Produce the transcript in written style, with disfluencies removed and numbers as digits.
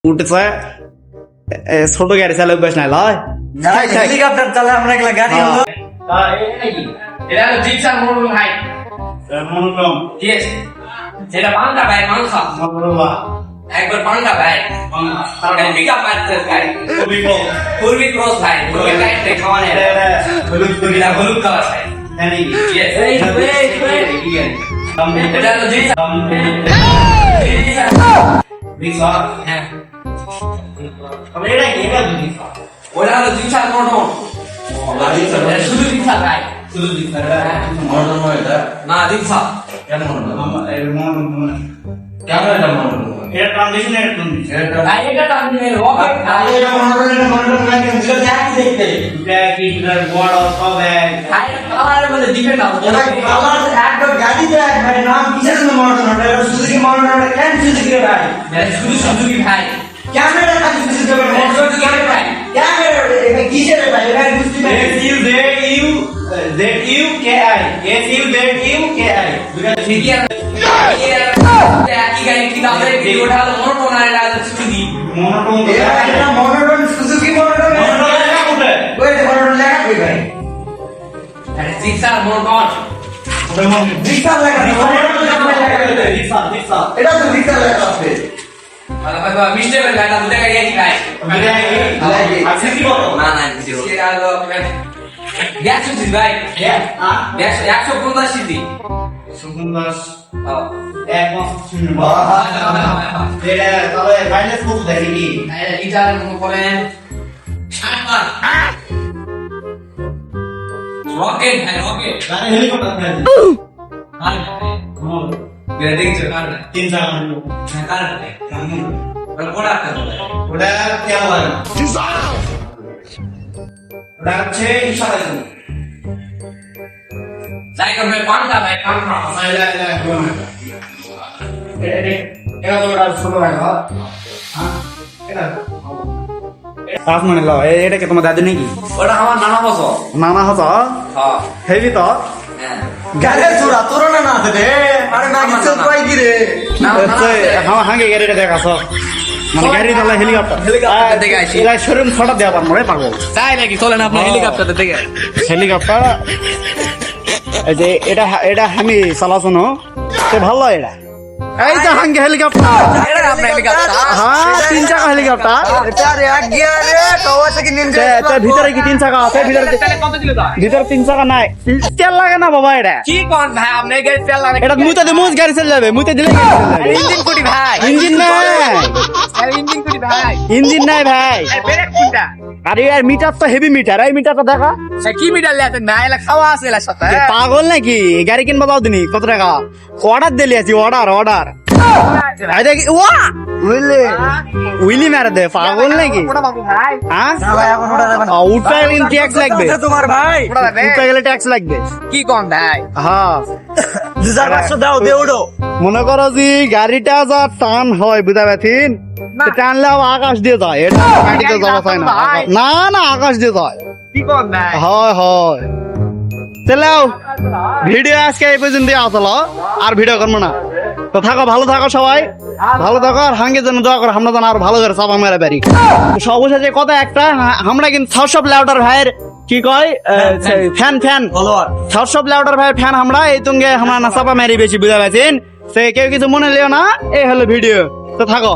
উঠেছে ছোট গাড়ি চালে অভ্যাস নাই লয় হেলিকপ্টার চালে আমরা একলা গাড়ি হলো এটা হলো জিপসার মরুল ভাই মনোরম ঠিক যেটা পাঙ্কা ভাই পাঙ্কা একবার পাঙ্কা ভাই এটা পিকআপ মারতে গাড়ি পূর্বী ক্রস ভাই পূর্বী লাইট থেকে খাওয়ানে এটা হলুদ কালার ভাই Yes. এটা হলো জিপসার হ্যাঁ ওটা হলো জিপসার মরুল শুধু জিপসার ভাই না জিপসার এটা টার্মিনাল ওকে কালারের মধ্যে ডিপেন্ড হবে শুধু সুজুকি ভাই ঠিকই আছে একই গাড়ি কিন্তু আমাদের ভিডিওটা হলো মনোটোন আর এটা হলো সুজুকি জিপসার মনোটোন মিস্টেক হয়ে গেল দুটা গাড়ি একই ভাই না না ভিডিও এটা হলো 100 সিসি ভাই 150 সিসি লিটারের মতো করেন রকেট ভাই রকেট দেখছো কার যাই করবে পান্তা ভাই পান্তা এটাকে তোমার দাদু নাকি ওটা আমার নানা বসো নানা হত হ্যাঁ হেবি তো হ্যাঁ হাঙ্গে গাড়িটা দেখাছ মানে গাড়ি তাহলে হেলিকপ্টার হেলিকপ্টার দেখে আসি। এরা শোরুম ছটা দেওয়া পারবো রে পারবো তাই নাকি চলেন আপনি হেলিকপ্টার দেখে হেলিকপ্টার এই যে এটা এটা আমি চালাছো ন তো ভালো এটা এই যে হাঙ্গে হেলিকপ্টার এটা আপনার হেলিকপ্টার হ্যাঁ 3 চাকা হেলিকপ্টার ভিতরে কি 3 চাকা আছে ভিতরে কত দিল তা ভিতরে 3 চাকা নাই তেল লাগে না বাবা এটা কি কোন ভাই আপনি গাড়ি তেল লাগে এটা মুইতে দে মুজ গাড়ি চলে যাবে মুইতে দিলে গাড়ি চলে যাবে ইঞ্জিন কুটি ভাই ইঞ্জিন নাই ইঞ্জিন কুটি ভাই ইঞ্জিন নাই ভাই ব্রেক কোনটা আরে আর মিটার তো হেভি মিটার এই মিটারটা দেখা কি মিটার লেতে না এলা খাওয়া আছে এলা সাথে পাগল নাকি গাড়ি কিনবা দাও দিনি কত টাকা অর্ডার দিলি আছি অর্ডার এই দেখ ওয়া উইলি মার দে পাগল নাকি হ্যাঁ উঠতে গেলে ট্যাক্স লাগবে তোমার ভাই উঠতে গেলে ট্যাক্স লাগবে কি কোন ভাই হ্যাঁ 2500 দাও দে উড়ো মনে করো যে গাড়িটা যা টান হয় বুঝা পাচ্ছেন টানলে আকাশ দিয়ে যায় এটা মাটিতে যাওয়া চায় না না না আকাশ দিয়ে যায় কি কোন ভাই হয় চলো ভিডিও আজকে এই পর্যন্ত আসলো আর ভিডিও করবো না তো থাকো ভালো থাকো সবাই ভালো থাকো আর হাঙ্গে যেন দোয়া করো আমরা যেন আর ভালো করে চাপা মেরে পারি সবশেষে কথা একটা আমরা কিন্তু সব লাউডার ভাইয়ের কি কয় ফ্যান সব লাউডার ভাইয়ের ফ্যান আমরা এই তুঙ্গে আমরা না চাপা মেরি বেশি বুঝা পাচ্ছেন সে কেউ কিছু মনে লিও না এই হলো ভিডিও তো থাকো